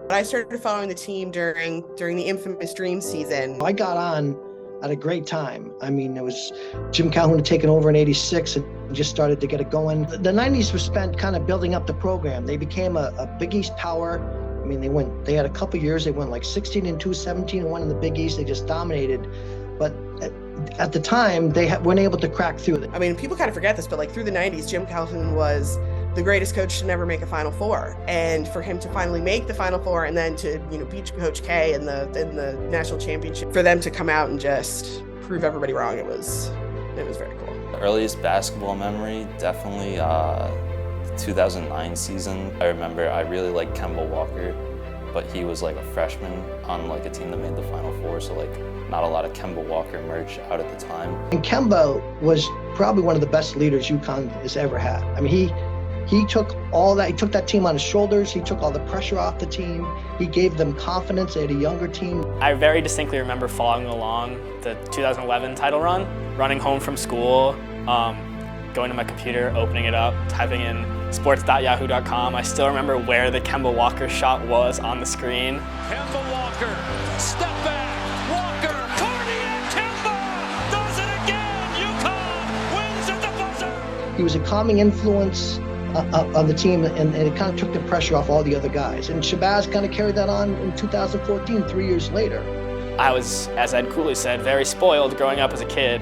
I started following the team during the infamous Dream season. I got on at a great time. I mean, it was Jim Calhoun had taken over in '86 and just started to get it going. The '90s were spent kind of building up the program. They became a Big East power. I mean, they had a couple years, they went like 16-2, 17-1 in the Big East. They just dominated. But at the time, they weren't able to crack through. I mean, people kind of forget this, but like through the '90s, Jim Calhoun was the greatest coach to never make a Final Four. And for him to finally make the Final Four and then to, beat Coach K in the national championship, for them to come out and just prove everybody wrong, it was very cool. The earliest basketball memory, definitely 2009 season. I remember I really liked Kemba Walker, but he was like a freshman on like a team that made the Final Four, so like not a lot of Kemba Walker merch out at the time. And Kemba was probably one of the best leaders UConn has ever had. I mean, he took all that, he took that team on his shoulders, he took all the pressure off the team, he gave them confidence. They had a younger team. I very distinctly remember following along the 2011 title run, running home from school, going to my computer, opening it up, typing in sports.yahoo.com. I still remember where the Kemba Walker shot was on the screen. Kemba Walker, step back, Walker, cardiac Kemba, does it again, UConn wins at the buzzer. He was a calming influence on the team, and it kind of took the pressure off all the other guys. And Shabazz kind of carried that on in 2014, 3 years later. I was, as Ed Cooley said, very spoiled growing up as a kid,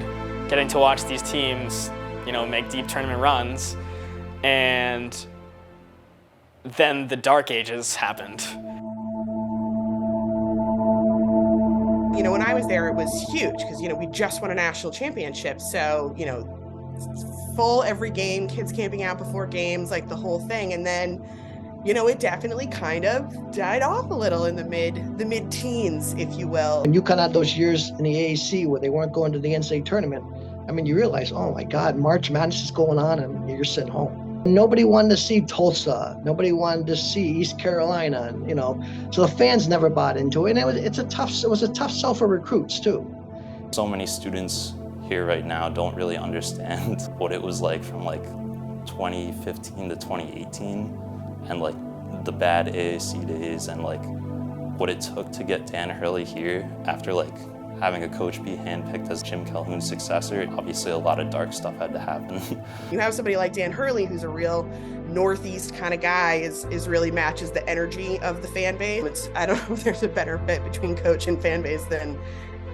getting to watch these teams, make deep tournament runs. And then the dark ages happened. When I was there, it was huge because, we just won a national championship. So, full every game, kids camping out before games, like the whole thing. And then, it definitely kind of died off a little in the mid-teens, if you will. And UConn had those years in the AAC where they weren't going to the NCAA tournament. I mean, you realize, oh my God, March Madness is going on and you're sitting home. Nobody wanted to see Tulsa. Nobody wanted to see East Carolina, so the fans never bought into it. And it was a tough sell for recruits too. So many students here right now don't really understand what it was like from like 2015 to 2018 and like the bad AAC days and like what it took to get Dan Hurley here after like having a coach be handpicked as Jim Calhoun's successor. Obviously a lot of dark stuff had to happen. You have somebody like Dan Hurley, who's a real Northeast kind of guy, is really matches the energy of the fan base. I don't know if there's a better fit between coach and fan base than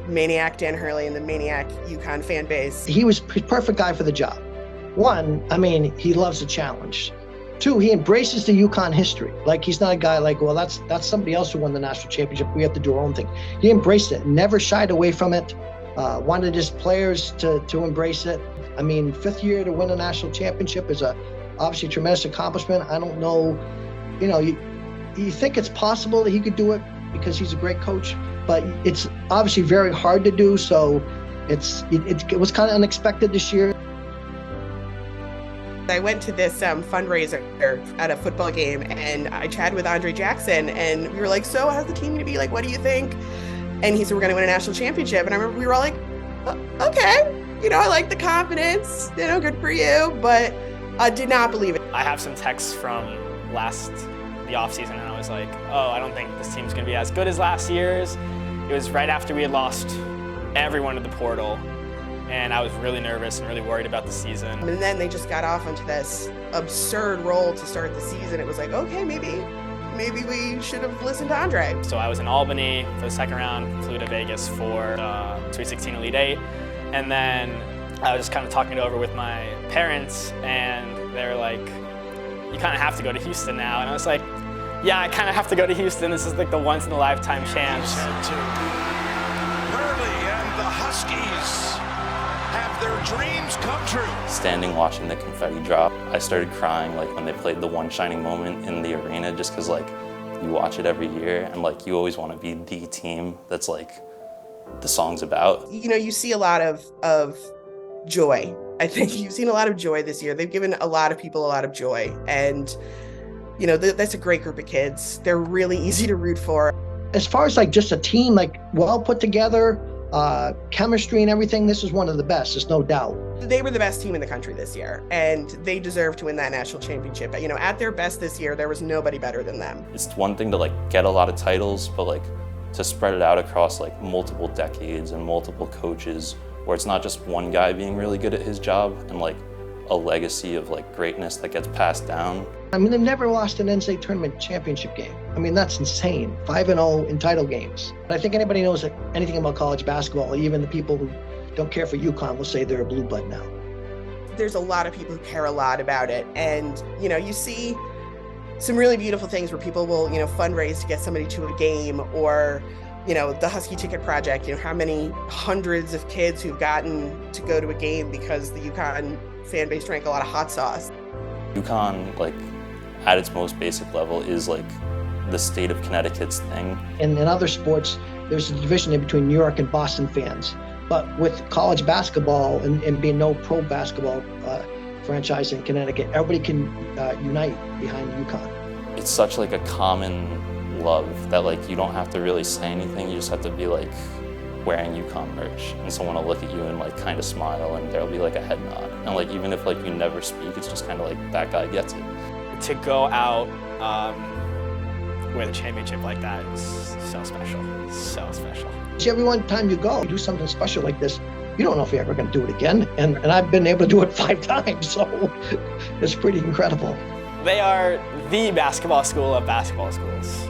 Maniac Dan Hurley and the Maniac UConn fan base. He was the perfect guy for the job. One, I mean, he loves a challenge. Two, he embraces the UConn history. Like, he's not a guy like, well, that's somebody else who won the national championship. We have to do our own thing. He embraced it, never shied away from it, wanted his players to embrace it. I mean, fifth year to win a national championship is obviously a tremendous accomplishment. I don't know, you think it's possible that he could do it because he's a great coach, but it's obviously very hard to do. So it was kind of unexpected this year. I went to this fundraiser at a football game, and I chatted with Andre Jackson, and we were like, so how's the team going to be? Like, what do you think? And he said, we're going to win a national championship. And I remember we were all like, okay, I like the confidence, good for you, but I did not believe it. I have some texts from the offseason, and I was like, oh, I don't think this team's going to be as good as last year's. It was right after we had lost everyone to the portal, and I was really nervous and really worried about the season. And then they just got off onto this absurd roll to start the season. It was like, okay, maybe we should have listened to Andre. So I was in Albany for the second round, flew to Vegas for the Sweet 16 Elite 8, and then I was just kind of talking it over with my parents, and they were like, you kind of have to go to Houston now. And I was like, yeah, I kind of have to go to Houston. This is like the once-in-a-lifetime chance. Hurley and the Huskies have their dreams come true. Standing watching the confetti drop, I started crying like when they played the One Shining Moment in the arena, just because like you watch it every year and like you always want to be the team that's like the song's about. You see a lot of joy. I think you've seen a lot of joy this year. They've given a lot of people a lot of joy, and that's a great group of kids. They're really easy to root for. As far as like just a team, like well put together, chemistry and everything, this is one of the best, there's no doubt. They were the best team in the country this year, and they deserve to win that national championship. You know, at their best this year, there was nobody better than them. It's one thing to like get a lot of titles, but like to spread it out across like multiple decades and multiple coaches, where it's not just one guy being really good at his job and like a legacy of like greatness that gets passed down. I mean, they've never lost an NCAA tournament championship game. I mean, that's insane. 5-0 in title games. I think anybody knows anything about college basketball, even the people who don't care for UConn will say they're a blue blood now. There's a lot of people who care a lot about it. And, you know, you see some really beautiful things where people will, you know, fundraise to get somebody to a game, or, you know, the Husky Ticket Project, you know, how many hundreds of kids who've gotten to go to a game because the UConn fan base drank a lot of hot sauce. UConn, like, at its most basic level, is like the state of Connecticut's thing. In other sports, there's a division in between New York and Boston fans. But with college basketball and being no pro basketball franchise in Connecticut, everybody can unite behind UConn. It's such like a common love that like you don't have to really say anything, you just have to be like wearing UConn merch, and someone will look at you and like kind of smile, and there'll be like a head nod. And like even if like you never speak, it's just kind of like that guy gets it. To go out with a championship like that is so special, so special. See, every one time you go, you do something special like this, you don't know if you're ever going to do it again. And I've been able to do it 5 times, so it's pretty incredible. They are the basketball school of basketball schools.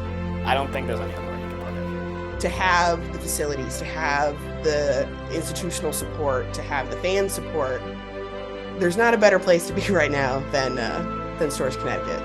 I don't think there's any other way you can put it. To have the facilities, to have the institutional support, to have the fan support, there's not a better place to be right now than Source, Connecticut.